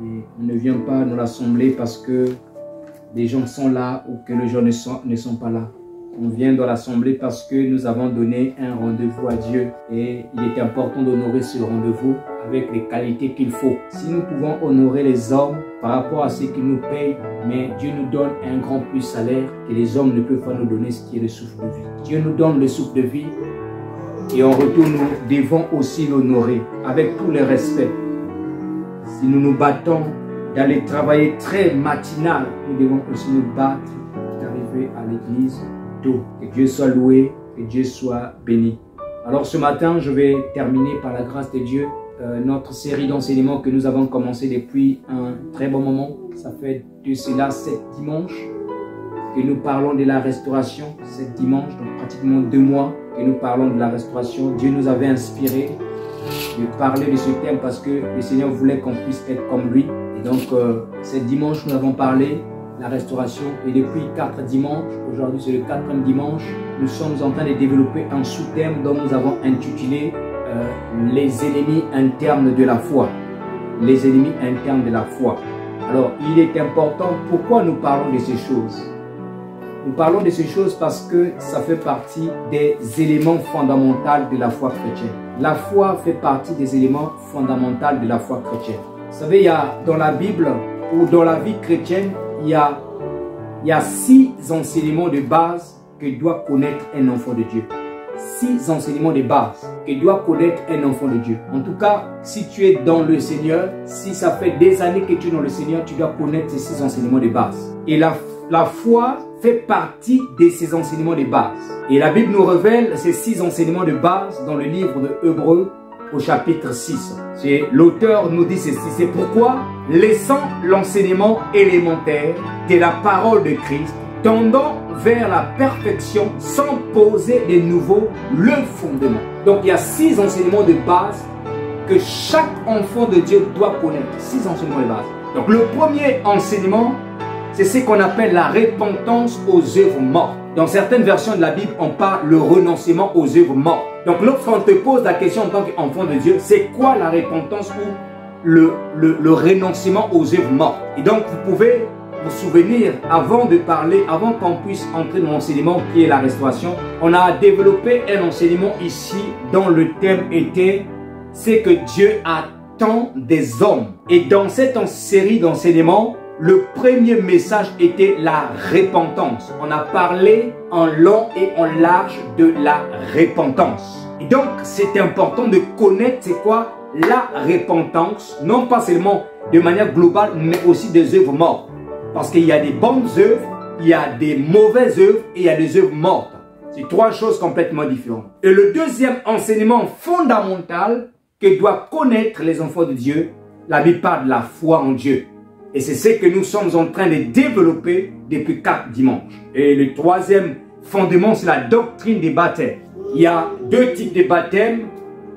Et on ne vient pas dans l'assemblée parce que les gens sont là ou que les gens ne sont pas là. On vient dans l'assemblée parce que nous avons donné un rendez-vous à Dieu et il est important d'honorer ce rendez-vous avec les qualités qu'il faut. Si nous pouvons honorer les hommes par rapport à ce qu'ils nous payent, mais Dieu nous donne un grand plus salaire que les hommes ne peuvent pas nous donner, ce qui est le souffle de vie. Dieu nous donne le souffle de vie et en retour nous devons aussi l'honorer avec tout le respect. Si nous nous battons d'aller travailler très matinal, nous devons aussi nous battre d'arriver à l'église tôt. Que Dieu soit loué, que Dieu soit béni. Alors ce matin, je vais terminer par la grâce de Dieu notre série d'enseignements que nous avons commencé depuis un très bon moment. Ça fait de cela 7 dimanches que nous parlons de la restauration. 7 dimanches, donc pratiquement 2 mois que nous parlons de la restauration. Dieu nous avait inspiré de parler de ce thème parce que le Seigneur voulait qu'on puisse être comme lui. Et donc, 7 dimanches, nous avons parlé de la restauration. Et depuis 4 dimanches, aujourd'hui c'est le 4e dimanche, nous sommes en train de développer un sous-thème dont nous avons intitulé les ennemis internes de la foi. Les ennemis internes de la foi. Alors, il est important, pourquoi nous parlons de ces choses? Nous parlons de ces choses parce que ça fait partie des éléments fondamentaux de la foi chrétienne. La foi fait partie des éléments fondamentaux de la foi chrétienne. Vous savez, il y a dans la Bible ou dans la vie chrétienne, il y a 6 enseignements de base que doit connaître un enfant de Dieu. 6 enseignements de base que doit connaître un enfant de Dieu. En tout cas, si tu es dans le Seigneur, si ça fait des années que tu es dans le Seigneur, tu dois connaître ces 6 enseignements de base. Et la foi fait partie de ces enseignements de base. Et la Bible nous révèle ces 6 enseignements de base dans le livre de Hébreux au chapitre 6. L'auteur nous dit ceci, c'est pourquoi, laissant l'enseignement élémentaire de la parole de Christ, tendant vers la perfection sans poser de nouveau le fondement. Donc il y a 6 enseignements de base que chaque enfant de Dieu doit connaître. 6 enseignements de base. Donc le premier enseignement, c'est ce qu'on appelle la repentance aux œuvres mortes. Dans certaines versions de la Bible, on parle le renoncement aux œuvres mortes. Donc lorsqu'on te pose la question en tant qu'enfant de Dieu, c'est quoi la repentance ou le renoncement aux œuvres mortes? Et donc vous pouvez vous souvenir, avant de parler, avant qu'on puisse entrer dans l'enseignement qui est la restauration, on a développé un enseignement ici dont le thème était « C'est que Dieu attend des hommes ». Et dans cette série d'enseignements, le premier message était la repentance. On a parlé en long et en large de la repentance. Et donc, c'est important de connaître c'est quoi la repentance, non pas seulement de manière globale, mais aussi des œuvres mortes. Parce qu'il y a des bonnes œuvres, il y a des mauvaises œuvres et il y a des œuvres mortes. C'est 3 choses complètement différentes. Et le deuxième enseignement fondamental que doivent connaître les enfants de Dieu, la Bible parle de la foi en Dieu. Et c'est ce que nous sommes en train de développer depuis 4 dimanches. Et le 3e fondement, c'est la doctrine des baptêmes. Il y a 2 types de baptêmes.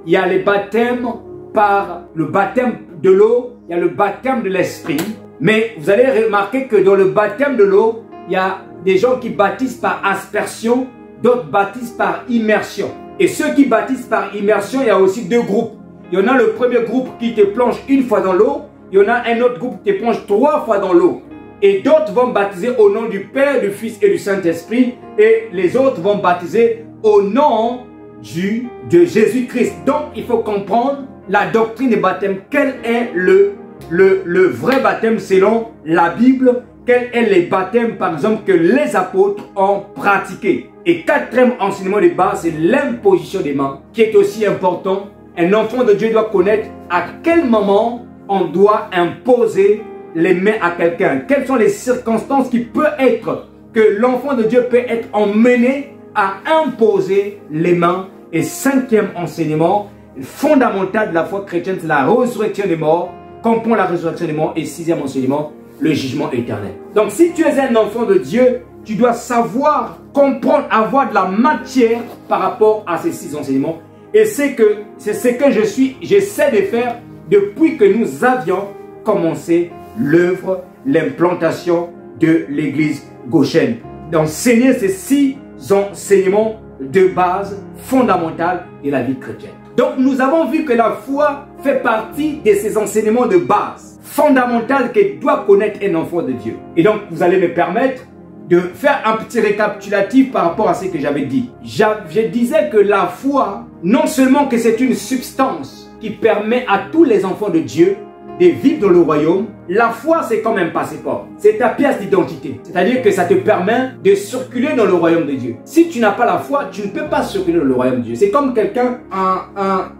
Il y a les baptêmes par le baptême de l'eau, il y a le baptême de l'esprit. Mais vous allez remarquer que dans le baptême de l'eau, il y a des gens qui baptisent par aspersion, d'autres baptisent par immersion. Et ceux qui baptisent par immersion, il y a aussi 2 groupes. Il y en a le premier groupe qui te plonge 1 fois dans l'eau, il y en a un autre groupe qui te plonge 3 fois dans l'eau. Et d'autres vont baptiser au nom du Père, du Fils et du Saint-Esprit. Et les autres vont baptiser au nom de Jésus-Christ. Donc il faut comprendre la doctrine des baptêmes. Quel est le vrai baptême selon la Bible? Quels sont les baptêmes par exemple que les apôtres ont pratiqués? Et 4e enseignement de base, c'est l'imposition des mains qui est aussi important. Un enfant de Dieu doit connaître à quel moment on doit imposer les mains à quelqu'un. Quelles sont les circonstances qui peuvent être que l'enfant de Dieu peut être emmené à imposer les mains. Et 5e enseignement fondamental de la foi chrétienne, c'est la résurrection des morts. Comprends la résurrection des morts. Et 6e enseignement, le jugement éternel. Donc si tu es un enfant de Dieu, tu dois savoir, comprendre, avoir de la matière par rapport à ces 6 enseignements. Et c'est ce que j'essaie de faire depuis que nous avions commencé l'œuvre, l'implantation de l'église Goshen. D'enseigner ces 6 enseignements de base fondamentale de la vie chrétienne. Donc nous avons vu que la foi fait partie de ces enseignements de base, fondamentaux que doit connaître un enfant de Dieu. Et donc vous allez me permettre de faire un petit récapitulatif par rapport à ce que j'avais dit. Je disais que la foi, non seulement que c'est une substance qui permet à tous les enfants de Dieu de vivre dans le royaume, la foi c'est comme un passeport, c'est ta pièce d'identité. C'est-à-dire que ça te permet de circuler dans le royaume de Dieu. Si tu n'as pas la foi, tu ne peux pas circuler dans le royaume de Dieu. C'est comme quelqu'un,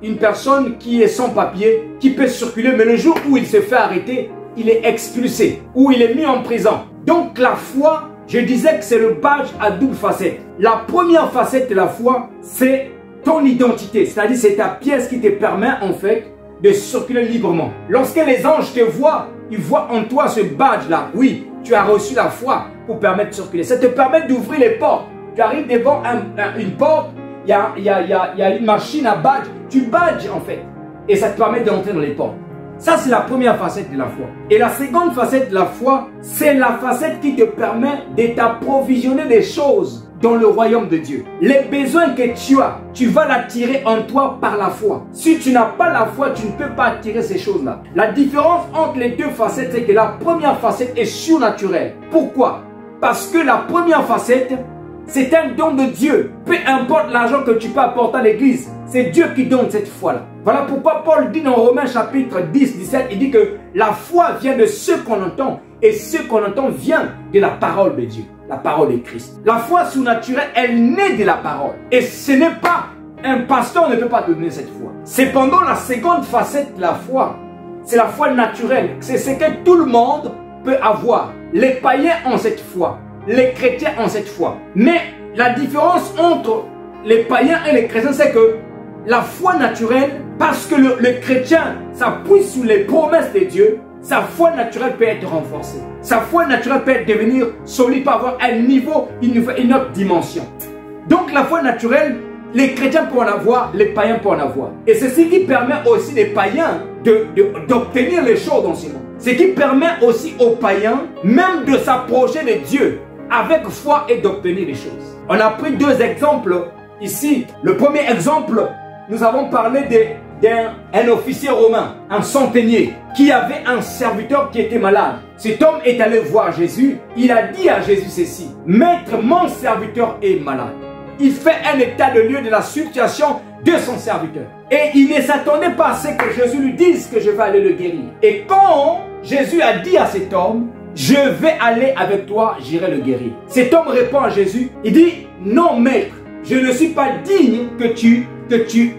une personne qui est sans papier, qui peut circuler, mais le jour où il se fait arrêter, il est expulsé ou il est mis en prison. Donc la foi, je disais que c'est le badge à double facette. La première facette de la foi, c'est ton identité. C'est-à-dire c'est ta pièce qui te permet en fait de circuler librement. Lorsque les anges te voient, ils voient en toi ce badge-là. Oui, tu as reçu la foi pour permettre de circuler. Ça te permet d'ouvrir les portes. Tu arrives devant une porte, il y a une machine à badge. Tu badges en fait. Et ça te permet d'entrer dans les portes. Ça, c'est la première facette de la foi. Et la seconde facette de la foi, c'est la facette qui te permet de t'approvisionner des choses dans le royaume de Dieu. Les besoins que tu as, tu vas l'attirer en toi par la foi. Si tu n'as pas la foi, tu ne peux pas attirer ces choses-là. La différence entre les deux facettes, c'est que la première facette est surnaturelle. Pourquoi? Parce que la première facette, c'est un don de Dieu. Peu importe l'argent que tu peux apporter à l'église, c'est Dieu qui donne cette foi-là. Voilà pourquoi Paul dit dans Romains chapitre 10, 17, il dit que la foi vient de ce qu'on entend. Et ce qu'on entend vient de la parole de Dieu, la parole de Christ. La foi surnaturelle, elle naît de la parole. Et ce n'est pas, un pasteur ne peut pas te donner cette foi. Cependant, la seconde facette de la foi, c'est la foi naturelle. C'est ce que tout le monde peut avoir. Les païens ont cette foi. Les chrétiens ont cette foi. Mais la différence entre les païens et les chrétiens, c'est que la foi naturelle, parce que le chrétien s'appuie sur les promesses de Dieu, sa foi naturelle peut être renforcée. Sa foi naturelle peut devenir solide, peut avoir un niveau, une autre dimension. Donc la foi naturelle, les chrétiens peuvent en avoir, les païens peuvent en avoir. Et c'est ce qui permet aussi des païens d'obtenir les choses dans ce monde. Ce qui permet aussi aux païens même de s'approcher de Dieu avec foi et d'obtenir les choses. On a pris deux exemples ici. Le premier exemple, nous avons parlé d'un officier romain, un centenier, qui avait un serviteur qui était malade. Cet homme est allé voir Jésus. Il a dit à Jésus ceci: Maître, mon serviteur est malade. Il fait un état de lieu de la situation de son serviteur. Et il ne s'attendait pas à ce que Jésus lui dise que je vais aller le guérir. Et quand Jésus a dit à cet homme: je vais aller avec toi, j'irai le guérir. Cet homme répond à Jésus, il dit: non maître, je ne suis pas digne que tu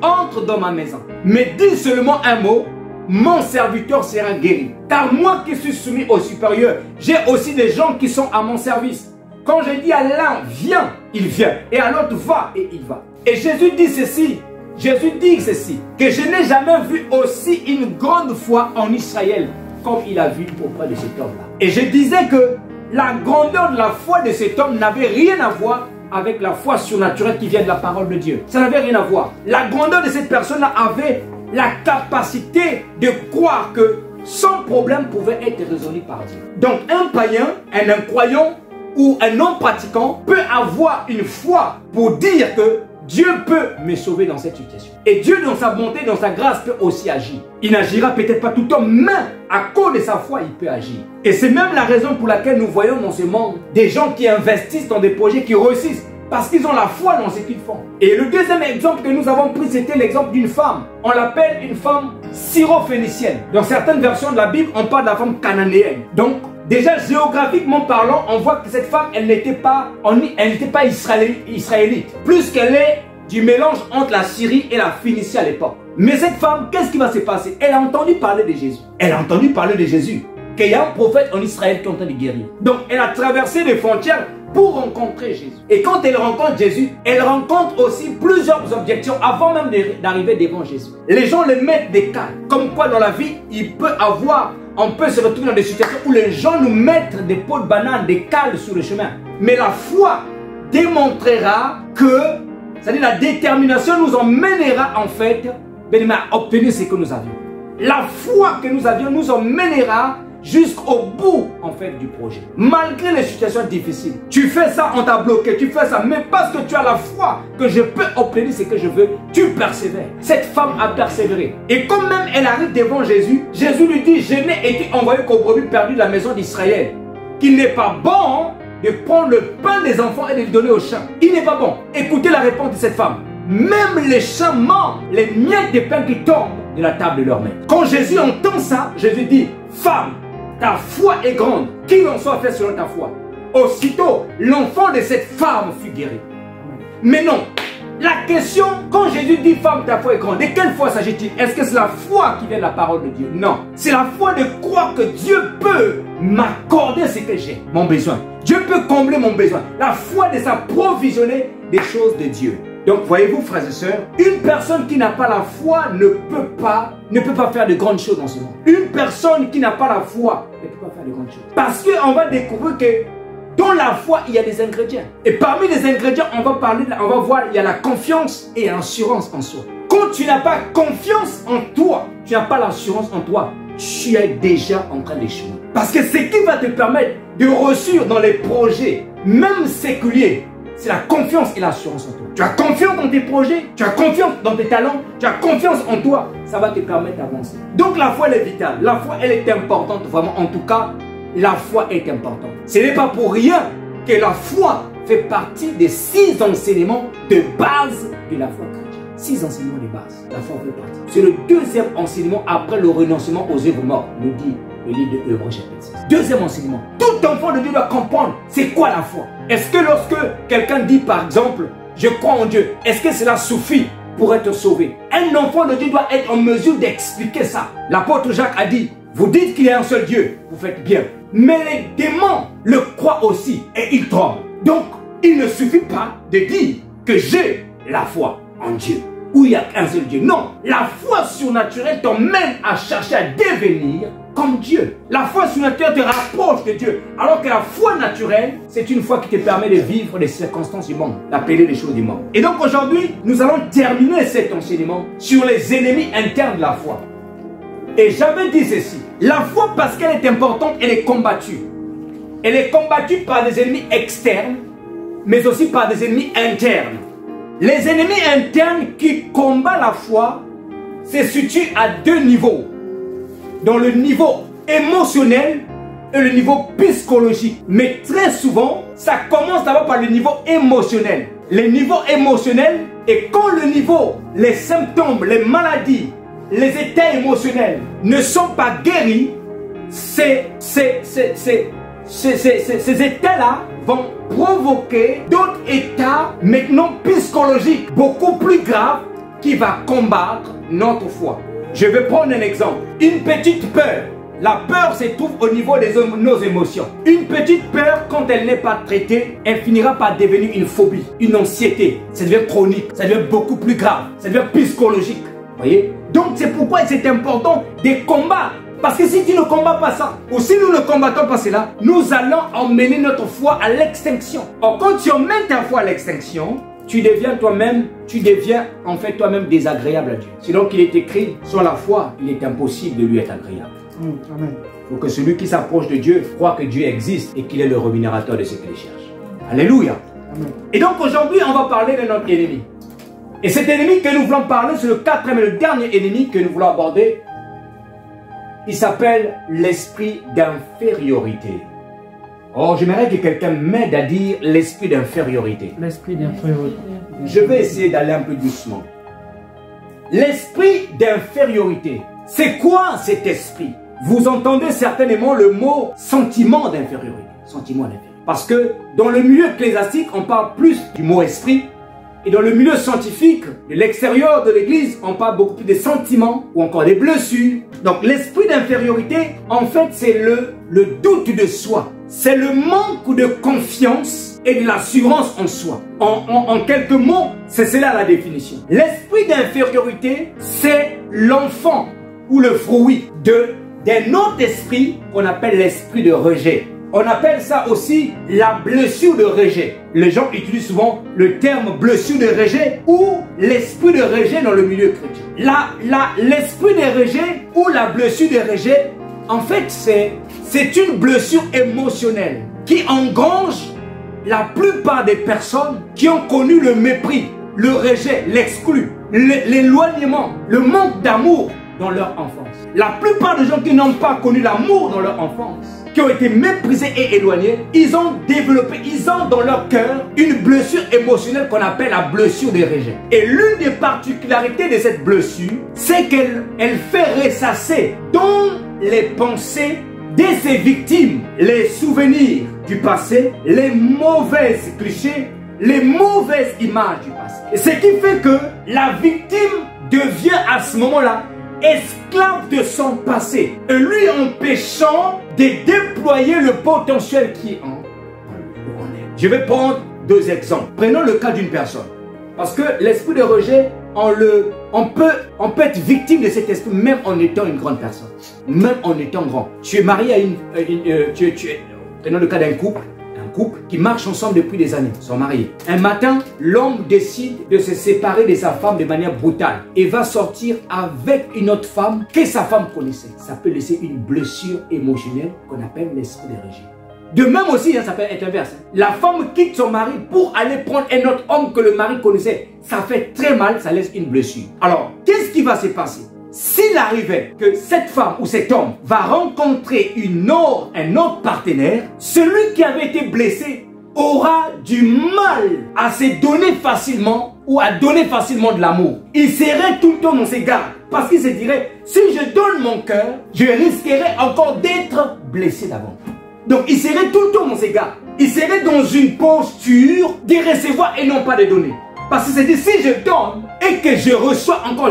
entres dans ma maison. Mais dis seulement un mot, mon serviteur sera guéri. Car moi qui suis soumis au supérieur, j'ai aussi des gens qui sont à mon service. Quand je dis à l'un viens, il vient. Et à l'autre va, et il va. Et Jésus dit ceci, que je n'ai jamais vu aussi une grande foi en Israël comme il a vu auprès de cet homme-là. Et je disais que la grandeur de la foi de cet homme n'avait rien à voir avec la foi surnaturelle qui vient de la parole de Dieu. Ça n'avait rien à voir. La grandeur de cette personne-là avait la capacité de croire que son problème pouvait être résolu par Dieu. Donc un païen, un incroyant ou un non-pratiquant peut avoir une foi pour dire que Dieu peut me sauver dans cette situation. Et Dieu, dans sa bonté, dans sa grâce, peut aussi agir. Il n'agira peut-être pas tout le temps, mais à cause de sa foi, il peut agir. Et c'est même la raison pour laquelle nous voyons dans ce monde des gens qui investissent dans des projets qui réussissent parce qu'ils ont la foi dans ce qu'ils font. Et le deuxième exemple que nous avons pris, c'était l'exemple d'une femme. On l'appelle une femme syro-phénicienne. Dans certaines versions de la Bible, on parle de la femme cananéenne. Donc, déjà géographiquement parlant, on voit que cette femme, elle n'était pas israélite. Plus qu'elle est du mélange entre la Syrie et la Phénicie à l'époque. Mais cette femme, qu'est-ce qui va se passer? Elle a entendu parler de Jésus. Elle a entendu parler de Jésus. Qu'il y a un prophète en Israël qui est en train de guérir. Donc, elle a traversé les frontières pour rencontrer Jésus. Et quand elle rencontre Jésus, elle rencontre aussi plusieurs objections avant même d'arriver devant Jésus. Les gens le mettent des cales. Comme quoi dans la vie, on peut se retrouver dans des situations où les gens nous mettent des pots de bananes, des cales sur le chemin. Mais la foi démontrera que, c'est-à-dire la détermination nous emmènera en fait à obtenir ce que nous avions. La foi que nous avions nous emmènera jusqu'au bout en fait du projet. Malgré les situations difficiles. Tu fais ça, on t'a bloqué, tu fais ça, mais parce que tu as la foi que je peux obtenir ce que je veux, tu persévères. Cette femme a persévéré. Et quand même elle arrive devant Jésus, Jésus lui dit, je n'ai été envoyé qu'aux brebis perdues de la maison d'Israël. Qu'il n'est pas bon de prendre le pain des enfants et de le donner aux chiens. Il n'est pas bon. Écoutez la réponse de cette femme. Même les chiens mangent les miettes de pain qui tombent de la table de leur maître. Quand Jésus entend ça, Jésus dit, femme, ta foi est grande, qu'il en soit fait selon ta foi. Aussitôt, l'enfant de cette femme fut guéri. Mais non, la question, quand Jésus dit femme, ta foi est grande, de quelle foi s'agit-il? Est-ce que c'est la foi qui vient de la parole de Dieu? Non, c'est la foi de croire que Dieu peut m'accorder ce que j'ai, mon besoin. Dieu peut combler mon besoin. La foi de s'approvisionner des choses de Dieu. Donc, voyez-vous, frères et sœurs, une personne qui n'a pas la foi ne peut pas faire de grandes choses dans ce monde. Une personne qui n'a pas la foi ne peut pas faire de grandes choses. Parce qu'on va découvrir que dans la foi, il y a des ingrédients. Et parmi les ingrédients, on va voir, il y a la confiance et l'assurance en soi. Quand tu n'as pas confiance en toi, tu n'as pas l'assurance en toi, tu es déjà en train d'échouer. Parce que ce qui va te permettre de réussir dans les projets, même séculiers, c'est la confiance et l'assurance en toi. Tu as confiance dans tes projets, tu as confiance dans tes talents, tu as confiance en toi. Ça va te permettre d'avancer. Donc la foi, elle est vitale. La foi, elle est importante. Vraiment, en tout cas, la foi est importante. Ce n'est pas pour rien que la foi fait partie des 6 enseignements de base de la foi chrétienne. 6 enseignements de base. La foi fait partie. C'est le 2e enseignement après le renoncement aux œuvres mortes, nous dit le livre de Hébreux chapitre 6. 2e enseignement. Tout enfant de Dieu doit comprendre c'est quoi la foi. Est-ce que lorsque quelqu'un dit par exemple, je crois en Dieu, est-ce que cela suffit pour être sauvé? Un enfant de Dieu doit être en mesure d'expliquer ça. L'apôtre Jacques a dit, vous dites qu'il y a un seul Dieu, vous faites bien. Mais les démons le croient aussi et ils tremblent. Donc, il ne suffit pas de dire que j'ai la foi en Dieu. Ou il n'y a qu'un seul Dieu. Non, la foi surnaturelle t'emmène à chercher à devenir comme Dieu. La foi surnaturelle te rapproche de Dieu. Alors que la foi naturelle, c'est une foi qui te permet de vivre les circonstances du monde, d'appeler les choses du monde. Et donc aujourd'hui, nous allons terminer cet enseignement sur les ennemis internes de la foi. Et j'avais dit ceci. La foi, parce qu'elle est importante, elle est combattue. Elle est combattue par des ennemis externes, mais aussi par des ennemis internes. Les ennemis internes qui combattent la foi se situent à 2 niveaux. Dans le niveau émotionnel et le niveau psychologique. Mais très souvent, ça commence d'abord par le niveau émotionnel. Le niveau émotionnel, et quand le niveau, les symptômes, les maladies, les états émotionnels ne sont pas guéris, ces états-là vont provoquer d'autres états maintenant psychologiques beaucoup plus graves qui vont combattre notre foi. Je vais prendre un exemple. Une petite peur. La peur se trouve au niveau de nos émotions. Une petite peur, quand elle n'est pas traitée, elle finira par devenir une phobie, une anxiété. Ça devient chronique, ça devient beaucoup plus grave, ça devient psychologique. Vous voyez? Donc c'est pourquoi c'est important de combattre. Parce que si tu ne combats pas ça, ou si nous ne combattons pas cela, nous allons emmener notre foi à l'extinction. Or, quand tu emmènes ta foi à l'extinction, tu deviens toi-même désagréable à Dieu. C'est donc qu'il est écrit, sur la foi, il est impossible de lui être agréable. Amen. Il faut que celui qui s'approche de Dieu croit que Dieu existe et qu'il est le rémunérateur de ce qu'il cherche. Alléluia. Amen. Et donc aujourd'hui, on va parler de notre ennemi. Et cet ennemi que nous voulons parler, c'est le 4e et le dernier ennemi que nous voulons aborder. Il s'appelle l'esprit d'infériorité. Oh, j'aimerais que quelqu'un m'aide à dire l'esprit d'infériorité. L'esprit d'infériorité. Je vais essayer d'aller un peu doucement. L'esprit d'infériorité. C'est quoi cet esprit? Vous entendez certainement le mot sentiment d'infériorité. Sentiment d'infériorité. Parce que dans le milieu ecclésiastique, on parle plus du mot esprit. Et dans le milieu scientifique, de l'extérieur de l'église, on parle beaucoup plus des sentiments ou encore des blessures. Donc l'esprit d'infériorité, en fait, c'est le doute de soi. C'est le manque de confiance et de l'assurance en soi. En quelques mots, c'est cela la définition. L'esprit d'infériorité, c'est l'enfant ou le fruit d'un autre esprit qu'on appelle l'esprit de rejet. On appelle ça aussi la blessure de rejet. Les gens utilisent souvent le terme blessure de rejet ou l'esprit de rejet dans le milieu chrétien. L'esprit de rejet ou la blessure de rejet En fait, c'est une blessure émotionnelle qui engrange la plupart des personnes qui ont connu le mépris, le rejet, l'exclu, l'éloignement, le manque d'amour dans leur enfance. La plupart des gens qui n'ont pas connu l'amour dans leur enfance, qui ont été méprisés et éloignés, ils ont développé, ils ont dans leur cœur une blessure émotionnelle qu'on appelle la blessure des rejets. Et l'une des particularités de cette blessure, c'est qu'elle fait ressasser dans les pensées de ses victimes les souvenirs du passé, les mauvaises clichés, les mauvaises images du passé. Et ce qui fait que la victime devient à ce moment-là esclave de son passé, et lui empêchant de déployer le potentiel qui est en lui. Je vais prendre deux exemples. Prenons le cas d'une personne. Parce que l'esprit de rejet, on peut être victime de cet esprit même en étant une grande personne. Même en étant grand. Tu es marié à prenons le cas d'un couple qui marche ensemble depuis des années, sont mariés. Un matin, l'homme décide de se séparer de sa femme de manière brutale et va sortir avec une autre femme que sa femme connaissait. Ça peut laisser une blessure émotionnelle qu'on appelle l'esprit de rejet. De même aussi, ça peut être inverse. La femme quitte son mari pour aller prendre un autre homme que le mari connaissait. Ça fait très mal, ça laisse une blessure. Alors, qu'est-ce qui va se passer? S'il arrivait que cette femme ou cet homme va rencontrer un autre partenaire, celui qui avait été blessé aura du mal à se donner facilement ou à donner facilement de l'amour. Il serait tout le temps dans ses gardes parce qu'il se dirait, si je donne mon cœur, je risquerais encore d'être blessé davantage. Donc il serait tout le temps dans ses gardes. Il serait dans une posture de recevoir et non pas de donner. Parce que c'est dit, si je donne et que je reçois encore,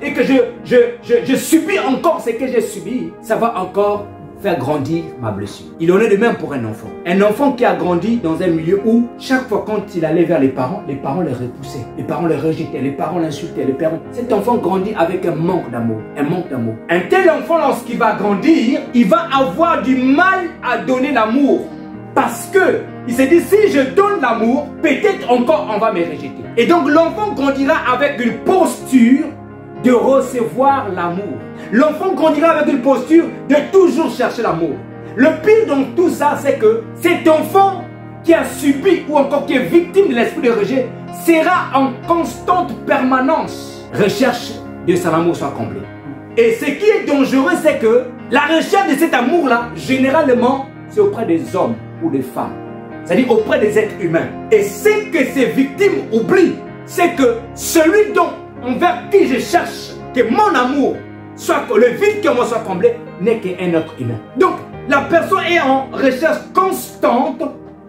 et que je subis encore ce que j'ai subi, ça va encore faire grandir ma blessure. Il en est de même pour un enfant. Un enfant qui a grandi dans un milieu où chaque fois quand il allait vers les parents les repoussaient, les parents les rejetaient, les parents l'insultaient, les parents... Cet enfant grandit avec un manque d'amour, Un tel enfant, lorsqu'il va grandir, il va avoir du mal à donner l'amour. Parce que il s'est dit, si je donne l'amour, peut-être encore on va me rejeter. Et donc l'enfant grandira avec une posture de recevoir l'amour. L'enfant grandira avec une posture de toujours chercher l'amour. Le pire dans tout ça, c'est que cet enfant qui a subi ou encore qui est victime de l'esprit de rejet sera en constante permanence recherche de son amour soit comblé. Et ce qui est dangereux, c'est que la recherche de cet amour-là, généralement, c'est auprès des hommes ou des femmes. C'est-à-dire auprès des êtres humains. Et ce que ces victimes oublient, c'est que celui envers qui je cherche que mon amour soit, le vide que moi soit comblé, n'est qu'un être humain. Donc, la personne est en recherche constante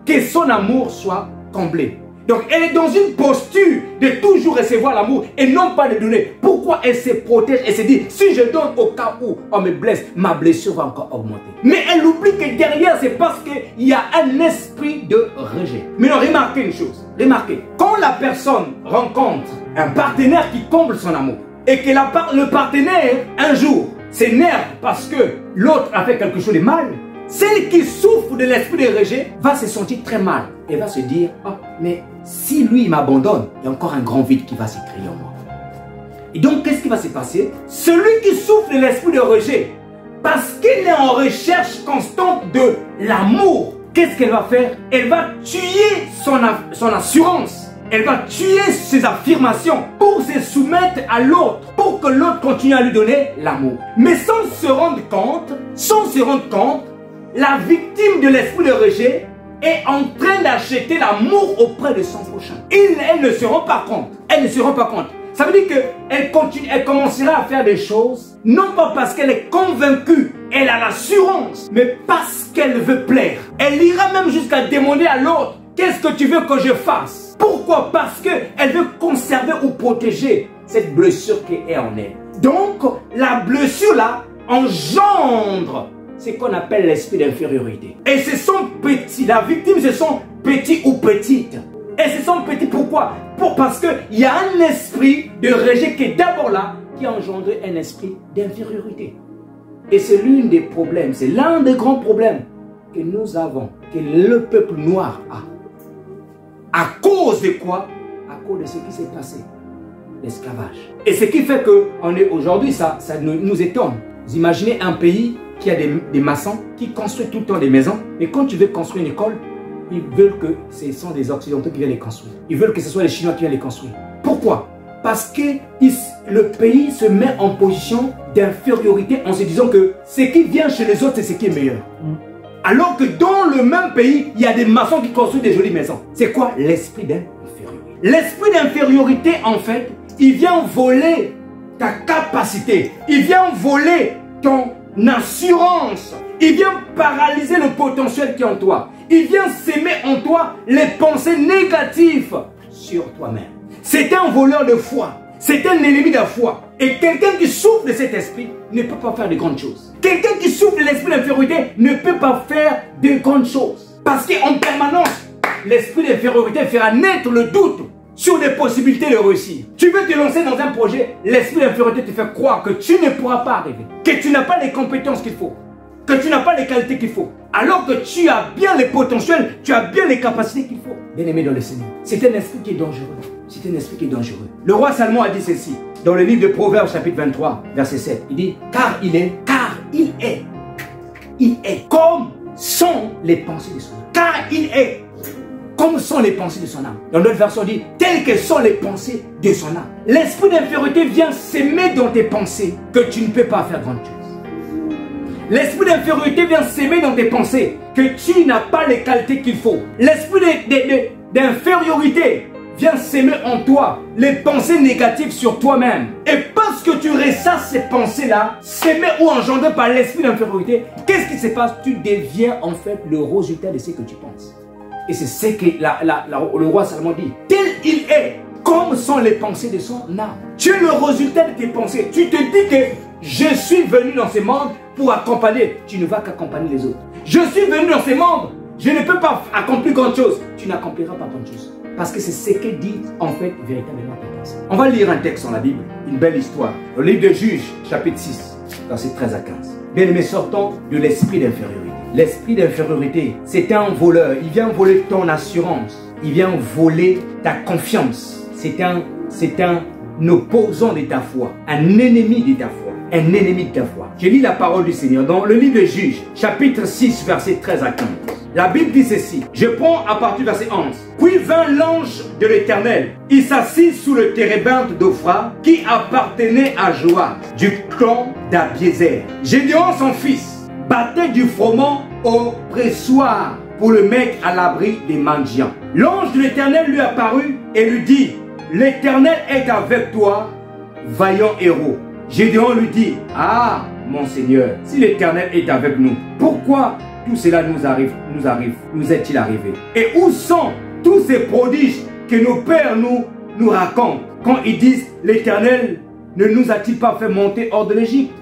que son amour soit comblé. Donc, elle est dans une posture de toujours recevoir l'amour et non pas de donner. Pourquoi elle se protège et se dit, si je donne au cas où on me blesse, ma blessure va encore augmenter. Mais elle oublie que derrière, c'est parce qu'il y a un esprit de rejet. Mais non, remarquez une chose. Remarquez, quand la personne rencontre un partenaire qui comble son amour et que le partenaire, un jour, s'énerve parce que l'autre a fait quelque chose de mal, celle qui souffre de l'esprit de rejet va se sentir très mal et va se dire, ah, mais si lui m'abandonne, il y a encore un grand vide qui va se créer en moi. Et donc, qu'est-ce qui va se passer? Celui qui souffre de l'esprit de rejet, parce qu'il est en recherche constante de l'amour, qu'est-ce qu'elle va faire? Elle va tuer son assurance. Elle va tuer ses affirmations pour se soumettre à l'autre, pour que l'autre continue à lui donner l'amour. Mais sans se rendre compte, la victime de l'esprit de rejet est en train d'acheter l'amour auprès de son prochain. Elle ne se rend pas compte. Elle ne se rend pas compte. Ça veut dire qu'elle commencera à faire des choses, non pas parce qu'elle est convaincue, elle a l'assurance, mais parce qu'elle veut plaire. Elle ira même jusqu'à demander à l'autre, qu'est-ce que tu veux que je fasse? Pourquoi? Parce qu'elle veut conserver ou protéger cette blessure qui est en elle. Donc, la blessure là engendre ce qu'on appelle l'esprit d'infériorité. Et ce sont petits, la victime, ce sont petits ou petites. Et ce sont petits, pourquoi? Parce qu'il y a un esprit de rejet qui est d'abord là, qui a engendré un esprit d'infériorité. Et c'est l'un des problèmes, c'est l'un des grands problèmes que nous avons, que le peuple noir a. À cause de quoi? À cause de ce qui s'est passé, l'esclavage. Et ce qui fait qu'on est aujourd'hui, ça nous étonne. Vous imaginez un pays qui a des maçons qui construisent tout le temps des maisons, et quand tu veux construire une école, ils veulent que ce sont des Occidentaux qui viennent les construire. Ils veulent que ce soit les Chinois qui viennent les construire. Pourquoi? Parce que le pays se met en position d'infériorité en se disant que ce qui vient chez les autres, c'est ce qui est meilleur. Alors que dans le même pays, il y a des maçons qui construisent des jolies maisons. C'est quoi? L'esprit d'infériorité. L'esprit d'infériorité, en fait, il vient voler ta capacité. Il vient voler ton assurance. Il vient paralyser le potentiel qui est en toi. Il vient s'aimer en toi les pensées négatives sur toi-même. C'est un voleur de foi. C'est un ennemi de la foi. Et quelqu'un qui souffre de cet esprit ne peut pas faire de grandes choses. Quelqu'un qui souffre de l'esprit d'infériorité ne peut pas faire de grandes choses. Parce qu'en permanence, l'esprit d'infériorité fera naître le doute sur les possibilités de réussir. Tu veux te lancer dans un projet, l'esprit d'infériorité te fait croire que tu ne pourras pas arriver. Que tu n'as pas les compétences qu'il faut. Que tu n'as pas les qualités qu'il faut. Alors que tu as bien les potentiels, tu as bien les capacités qu'il faut. Bien-aimé dans le Seigneur, c'est un esprit qui est dangereux. C'est un esprit qui est dangereux. Le roi Salomon a dit ceci, dans le livre de Proverbes chapitre 23, verset 7. Il dit, car il est comme sont les pensées de son âme. Car il est comme sont les pensées de son âme. Dans notre version, dit, telles que sont les pensées de son âme. L'esprit d'infériorité vient s'aimer dans tes pensées que tu ne peux pas faire grand chose. L'esprit d'infériorité vient s'aimer dans tes pensées que tu n'as pas les qualités qu'il faut. L'esprit d'infériorité vient s'aimer en toi les pensées négatives sur toi-même. Et parce que tu ressasses ces pensées-là, s'aimer ou engendrées par l'esprit d'infériorité, qu'est-ce qui se passe? Tu deviens en fait le résultat de ce que tu penses. Et c'est ce que le roi Salomon dit. Tel il est, comme sont les pensées de son âme. Tu es le résultat de tes pensées. Tu te dis que je suis venu dans ce monde pour accompagner. Tu ne vas qu'accompagner les autres. Je suis venu dans ce monde. Je ne peux pas accomplir grand chose. Tu n'accompliras pas grand chose. Parce que c'est ce que dit en fait véritablement tes pensées. On va lire un texte dans la Bible, une belle histoire. Le livre de Juges, chapitre 6, verset 13 à 15. Bien aimé, sortons de l'esprit d'infériorité. L'esprit d'infériorité, c'est un voleur. Il vient voler ton assurance. Il vient voler ta confiance. C'est un opposant de ta foi. Un ennemi de ta foi. Un ennemi de ta foi. Je lis la parole du Seigneur dans le livre de Juges, chapitre 6, verset 13 à 15. La Bible dit ceci. Je prends à partir du verset 11. Puis vint l'ange de l'Éternel. Il s'assit sous le térébinthe d'Ophra qui appartenait à Joas, du clan d'Abiézer. Gédéon, son fils, battait du froment au pressoir pour le mettre à l'abri des mendiants. L'ange de l'Éternel lui apparut et lui dit, l'Éternel est avec toi, vaillant héros. Gédéon lui dit, ah, mon Seigneur, si l'Éternel est avec nous, pourquoi tout cela nous est-il arrivé? Et où sont tous ces prodiges que nos pères nous racontent quand ils disent l'Éternel ne nous a-t-il pas fait monter hors de l'Égypte?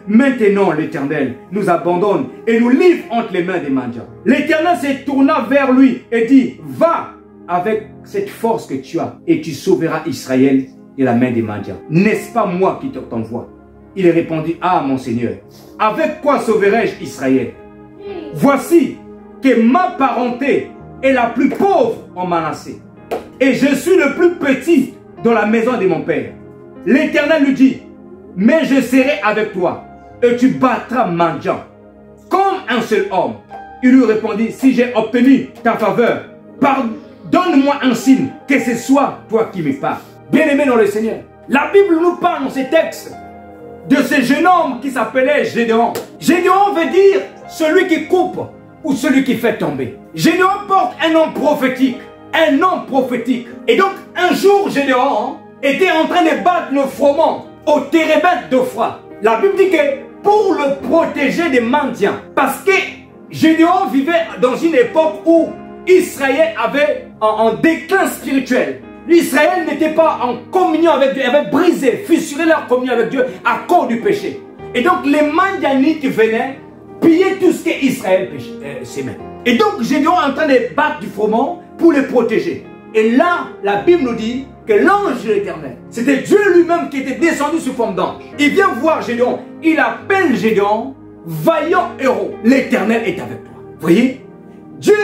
Maintenant l'Éternel nous abandonne et nous livre entre les mains des mendiants. L'Éternel se tourna vers lui et dit, va avec cette force que tu as et tu sauveras Israël de la main des mendiants. N'est-ce pas moi qui t'envoie? Il répondit, ah mon Seigneur, avec quoi sauverai-je Israël? Voici que ma parenté est la plus pauvre en Manassé, et je suis le plus petit dans la maison de mon père. L'Éternel lui dit, mais je serai avec toi, et tu battras mendiant, comme un seul homme. Il lui répondit, si j'ai obtenu ta faveur, donne-moi un signe, que ce soit toi qui me parles. Bien-aimé dans le Seigneur, la Bible nous parle dans ces textes de ce jeune homme qui s'appelait Gédéon. Gédéon veut dire celui qui coupe ou celui qui fait tomber. Gédéon porte un nom prophétique. Un nom prophétique. Et donc, un jour, Gédéon était en train de battre le froment au térébinthe d'Ophra. La Bible dit que pour le protéger des mendiants, parce que Gédéon vivait dans une époque où Israël avait un déclin spirituel. L'Israël n'était pas en communion avec Dieu, avait brisé, fissuré leur communion avec Dieu à cause du péché. Et donc les Madianites venaient piller tout ce qu'Israël s'aimait. Et donc Gédéon est en train de battre du froment pour les protéger. Et là, la Bible nous dit que l'ange de l'Éternel, c'était Dieu lui-même qui était descendu sous forme d'ange. Il vient voir Gédéon, il appelle Gédéon, vaillant héros. L'Éternel est avec toi. Vous voyez, Dieu,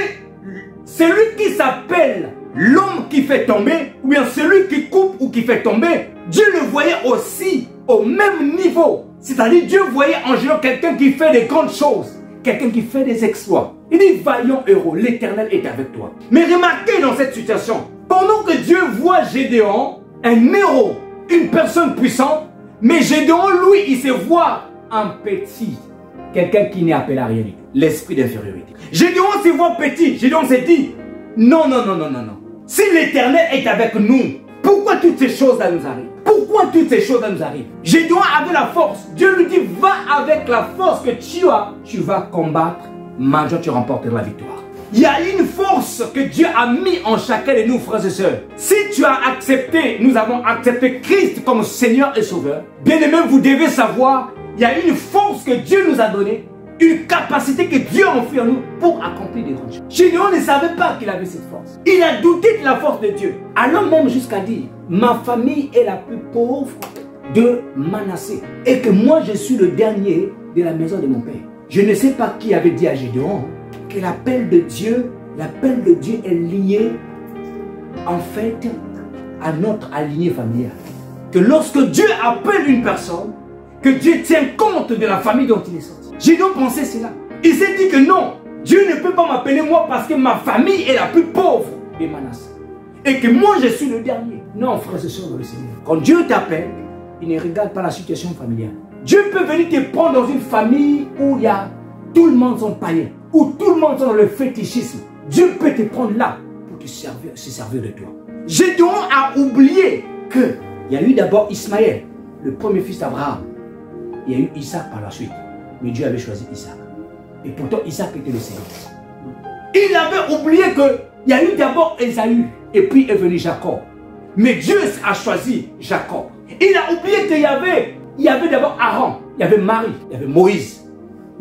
c'est lui qui s'appelle l'homme qui fait tomber, ou bien celui qui coupe ou qui fait tomber. Dieu le voyait aussi au même niveau C'est-à-dire Dieu voyait en Gédéon quelqu'un qui fait des grandes choses, quelqu'un qui fait des exploits. Il dit, vaillant héros, l'Éternel est avec toi. Mais remarquez dans cette situation, pendant que Dieu voit Gédéon, un héros, une personne puissante, mais Gédéon, lui, il se voit un petit, quelqu'un qui n'est appelé à rien. L'esprit d'infériorité. Gédéon se voit petit. Gédéon s'est dit, non. Si l'Éternel est avec nous, pourquoi toutes ces choses-là nous arrivent? Pourquoi toutes ces choses-là nous arrivent? Gédéon avait la force. Dieu lui dit, va avec la force que tu as. Tu vas combattre. Maintenant, tu remporteras la victoire. Il y a une force que Dieu a mis en chacun de nous, frères et sœurs. Si tu as accepté, nous avons accepté Christ comme Seigneur et Sauveur. Bien aimé, vous devez savoir, il y a une force que Dieu nous a donnée, une capacité que Dieu a offert à nous pour accomplir des grandes choses. Gédéon ne savait pas qu'il avait cette force. Il a douté de la force de Dieu. Allant même jusqu'à dire, ma famille est la plus pauvre de Manassé. Et que moi, je suis le dernier de la maison de mon père. Je ne sais pas qui avait dit à Gédéon que l'appel de Dieu est lié en fait à notre lignée familiale. Que lorsque Dieu appelle une personne, que Dieu tient compte de la famille dont il est sorti. Gédéon pensait cela. Il s'est dit que non, Dieu ne peut pas m'appeler moi parce que ma famille est la plus pauvre de Manassé. Et que moi je suis le dernier. Non, frères et sœurs dans le Seigneur. Quand Dieu t'appelle, il ne regarde pas la situation familiale. Dieu peut venir te prendre dans une famille où il y a tout le monde sont païens, où tout le monde sont dans le fétichisme. Dieu peut te prendre là pour se servir de toi. Gédéon a oublié qu'il y a eu d'abord Ismaël, le premier fils d'Abraham. Il y a eu Isaac par la suite. Mais Dieu avait choisi Isaac. Et pourtant Isaac était le Seigneur. Il avait oublié qu'il y a eu d'abord Ésaü. Et puis est venu Jacob. Mais Dieu a choisi Jacob. Il a oublié qu'il y avait d'abord Aaron. Il y avait Marie. Il y avait Moïse.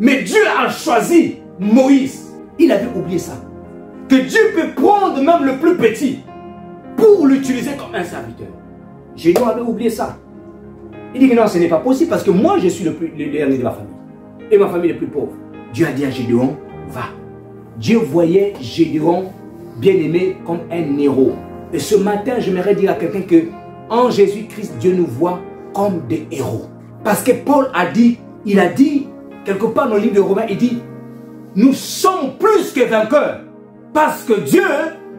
Mais Dieu a choisi Moïse. Il avait oublié ça. Que Dieu peut prendre même le plus petit pour l'utiliser comme un serviteur. Gédéon avait oublié ça. Il dit que non, ce n'est pas possible parce que moi je suis le dernier de ma famille. Et ma famille est plus pauvre. Dieu a dit à Gédéon, va. Dieu voyait Gédéon bien-aimé comme un héros. Et ce matin, j'aimerais dire à quelqu'un que en Jésus-Christ, Dieu nous voit comme des héros. Parce que Paul a dit, il a dit, quelque part dans le livre de Romains, il dit, nous sommes plus que vainqueurs parce que Dieu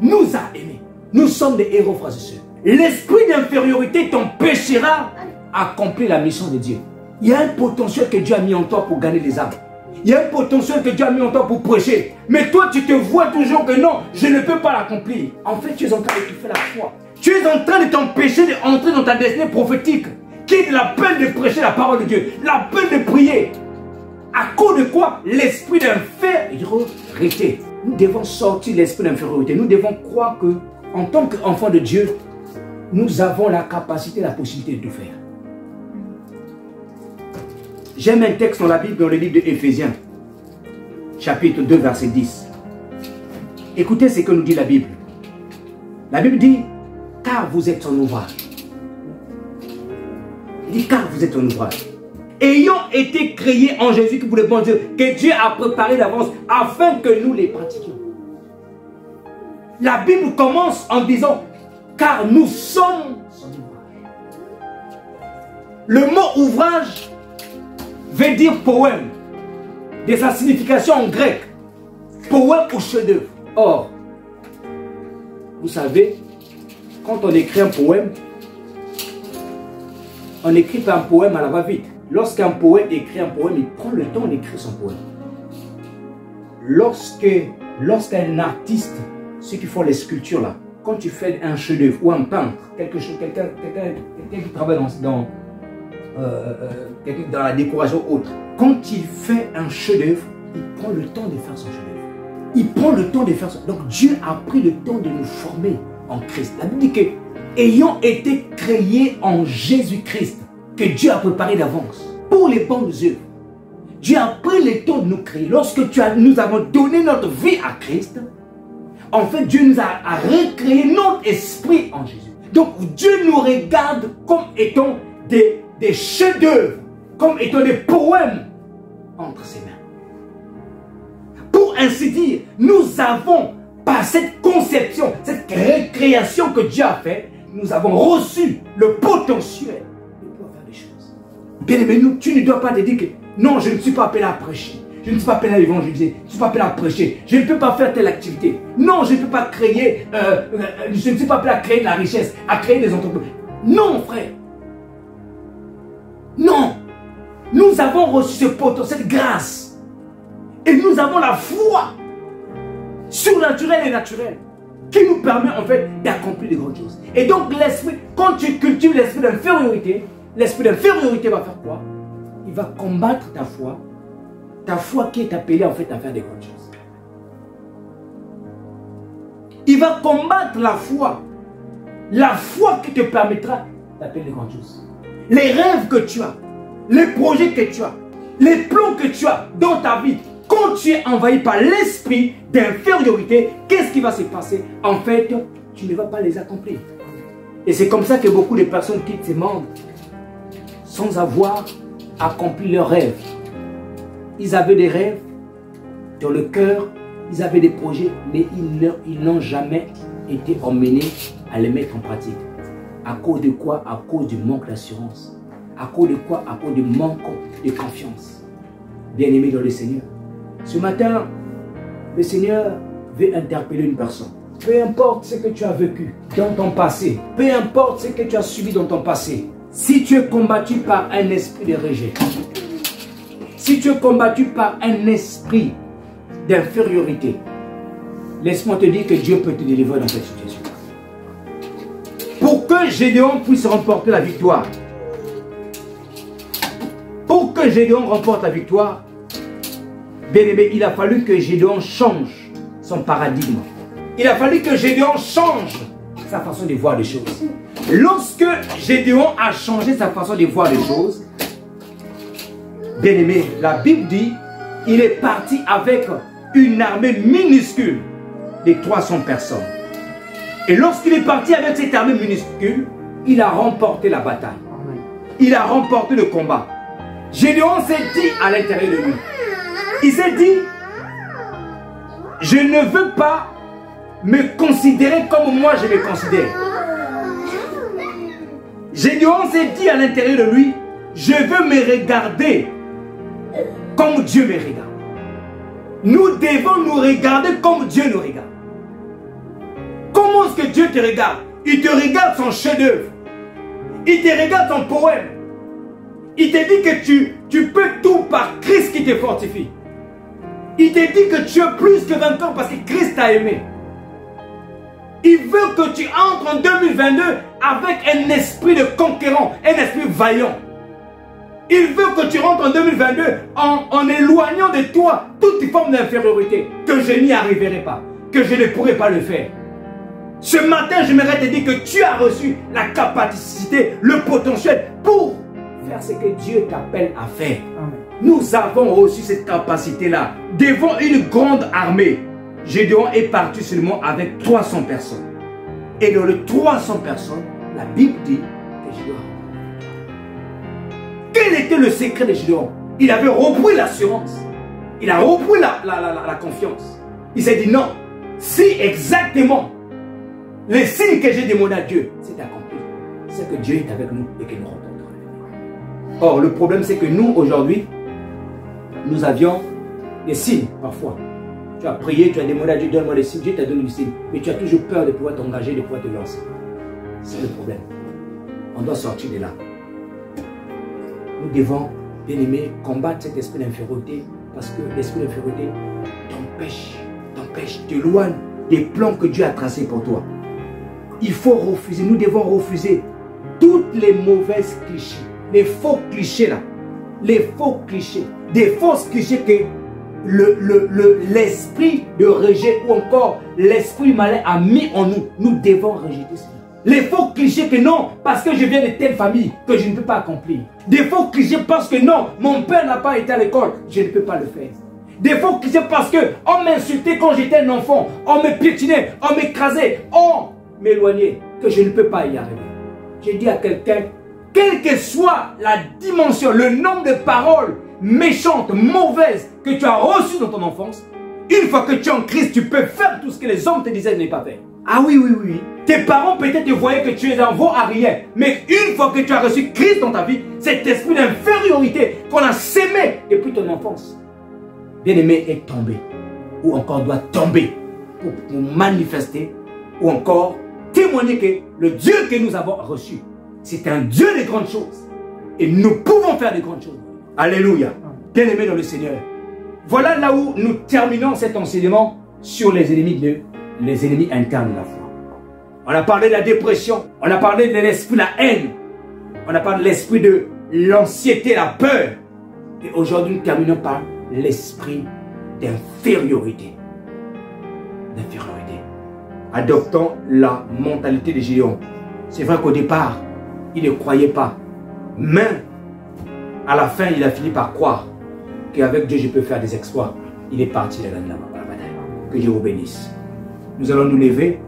nous a aimés. Nous sommes des héros, frères et sœurs. L'esprit d'infériorité t'empêchera d'accomplir la mission de Dieu. Il y a un potentiel que Dieu a mis en toi pour gagner les âmes. Il y a un potentiel que Dieu a mis en toi pour prêcher. Mais toi, tu te vois toujours que non, je ne peux pas l'accomplir. En fait, tu es en train de faire la foi. Tu es en train de t'empêcher d'entrer dans ta destinée prophétique, qui est de la peine de prêcher la parole de Dieu, la peine de prier. À cause de quoi? L'esprit d'infériorité. Nous devons sortir de l'esprit d'infériorité. Nous devons croire que, en tant qu'enfants de Dieu, nous avons la capacité, la possibilité de tout faire. J'aime un texte dans la Bible, dans le livre de Éphésiens, chapitre 2, verset 10. Écoutez ce que nous dit la Bible. La Bible dit, car vous êtes son ouvrage. Il dit, car vous êtes son ouvrage. Ayant été créés en Jésus pour le bon Dieu, que Dieu a préparé d'avance afin que nous les pratiquions. La Bible commence en disant, car nous sommes son ouvrage. Le mot ouvrage veut dire poème, de sa signification en grec, poème ou chef-d'œuvre. Or, vous savez, quand on écrit un poème, on n'écrit pas un poème à la va-vite. Lorsqu'un poète écrit un poème, il prend le temps d'écrire son poème. Lorsqu'un artiste, ceux qui font les sculptures là, quand tu fais un chef-d'œuvre ou un peintre, quelqu'un qui travaille dans la décoration autre, quand il fait un chef-d'œuvre, il prend le temps de faire son chef-d'œuvre. Il prend le temps de faire ça. Donc Dieu a pris le temps de nous former en Christ. La Bible dit que, ayant été créés en Jésus-Christ, que Dieu a préparé d'avance pour les bonnes œuvres. Dieu a pris le temps de nous créer. Lorsque nous avons donné notre vie à Christ, en fait, Dieu nous a recréé notre esprit en Jésus. Donc, Dieu nous regarde comme étant des chefs-d'œuvre, comme étant des poèmes entre ses mains. Pour ainsi dire, nous avons, par cette conception, cette recréation que Dieu a faite, nous avons reçu le potentiel de pouvoir faire des choses. Bien aimé, tu ne dois pas te dire que non, je ne suis pas appelé à prêcher. Je ne suis pas appelé à évangéliser. Je ne suis pas appelé à prêcher. Je ne peux pas faire telle activité. Non, je ne peux pas créer. Je ne suis pas appelé à créer de la richesse, à créer des entreprises. Non, frère. Non. Nous avons reçu ce potentiel, cette grâce. Et nous avons la foi surnaturelle et naturelle qui nous permet en fait d'accomplir de grandes choses. Et donc l'esprit, quand tu cultives l'esprit d'infériorité va faire quoi? Il va combattre ta foi qui est appelée en fait à faire des grandes choses. Il va combattre la foi qui te permettra d'appeler des grandes choses. Les rêves que tu as, les projets que tu as, les plans que tu as dans ta vie, quand tu es envahi par l'esprit d'infériorité, qu'est-ce qui va se passer? En fait, tu ne vas pas les accomplir. Et c'est comme ça que beaucoup de personnes quittent ces mondes sans avoir accompli leurs rêves. Ils avaient des rêves dans le cœur, ils avaient des projets, mais ils n'ont jamais été emmenés à les mettre en pratique. À cause de quoi? À cause du manque d'assurance. À cause de quoi? À cause du manque de confiance. Bien-aimé dans le Seigneur, ce matin, le Seigneur veut interpeller une personne. Peu importe ce que tu as vécu dans ton passé, peu importe ce que tu as subi dans ton passé, si tu es combattu par un esprit de rejet, si tu es combattu par un esprit d'infériorité, laisse-moi te dire que Dieu peut te délivrer dans cette situation. Pour que Gédéon puisse remporter la victoire, pour que Gédéon remporte la victoire, bien aimé, il a fallu que Gédéon change son paradigme. Il a fallu que Gédéon change sa façon de voir les choses. Lorsque Gédéon a changé sa façon de voir les choses, bien aimé, la Bible dit, il est parti avec une armée minuscule de 300 personnes. Et lorsqu'il est parti avec cette armée minuscule, il a remporté la bataille. Il a remporté le combat. Gédéon s'est dit à l'intérieur de lui, il s'est dit, je ne veux pas me considérer comme moi je me considère. Gédéon s'est dit à l'intérieur de lui, je veux me regarder comme Dieu me regarde. Nous devons nous regarder comme Dieu nous regarde. Comment est-ce que Dieu te regarde? Il te regarde son chef-d'œuvre. Il te regarde son poème. Il te dit que tu peux tout par Christ qui te fortifie. Il te dit que tu es plus que vainqueur parce que Christ t'a aimé. Il veut que tu entres en 2022 avec un esprit de conquérant, un esprit vaillant. Il veut que tu rentres en 2022 en éloignant de toi toute forme d'infériorité, que je n'y arriverai pas, que je ne pourrai pas le faire. Ce matin, j'aimerais te dire que tu as reçu la capacité, le potentiel pour faire ce que Dieu t'appelle à faire. Amen. Nous avons reçu cette capacité-là devant une grande armée. Gédéon est parti seulement avec 300 personnes. Et dans les 300 personnes, la Bible dit que Gédéon a remporté. Quel était le secret de Gédéon? Il avait repris l'assurance. Il a repris la confiance. Il s'est dit non, si exactement les signes que j'ai demandé à Dieu s'est accompli, c'est que Dieu est avec nous et que nous remporterons. Or, le problème c'est que nous, aujourd'hui, nous avions des signes parfois. Tu as prié, tu as demandé à Dieu, donne-moi des signes, Dieu t'a donné des signes. Mais tu as toujours peur de pouvoir t'engager, de pouvoir te lancer. C'est le problème. On doit sortir de là. Nous devons, bien aimé, combattre cet esprit d'infériorité parce que l'esprit d'infériorité t'empêche, t'éloigne des plans que Dieu a tracés pour toi. Il faut refuser, nous devons refuser toutes les mauvaises clichés, les faux clichés là, les faux clichés, des fausses clichés que l'esprit de rejet ou encore l'esprit malin a mis en nous. Nous devons rejeter cela. Les faux clichés que non, parce que je viens de telle famille, que je ne peux pas accomplir. Des faux clichés parce que non, mon père n'a pas été à l'école, je ne peux pas le faire. Des faux clichés parce qu'on m'insultait quand j'étais un enfant, on me piétinait, on m'écrasait, on m'éloignait, que je ne peux pas y arriver. Je dis à quelqu'un, quelle que soit la dimension, le nombre de paroles méchantes, mauvaises que tu as reçues dans ton enfance, une fois que tu es en Christ, tu peux faire tout ce que les hommes te disaient de ne pas faire. Ah oui, oui, oui. Tes parents peut-être te voyaient que tu es un veau à rien. Mais une fois que tu as reçu Christ dans ta vie, cet esprit d'infériorité qu'on a sémé depuis ton enfance, bien-aimé, est tombé. Ou encore doit tomber pour manifester. Ou encore témoigner que le Dieu que nous avons reçu, c'est un Dieu de grandes choses. Et nous pouvons faire de grandes choses. Alléluia. Bien-aimé dans le Seigneur. Voilà là où nous terminons cet enseignement sur les ennemis internes de la foi. On a parlé de la dépression, on a parlé de l'esprit de la haine, on a parlé de l'esprit de l'anxiété, la peur. Et aujourd'hui, nous terminons par l'esprit d'infériorité. Adoptons la mentalité de Gédéon. C'est vrai qu'au départ, il ne croyait pas. Mais à la fin, il a fini par croire qu'avec Dieu, je peux faire des exploits. Il est parti de la bataille. Que Dieu vous bénisse. Nous allons nous lever.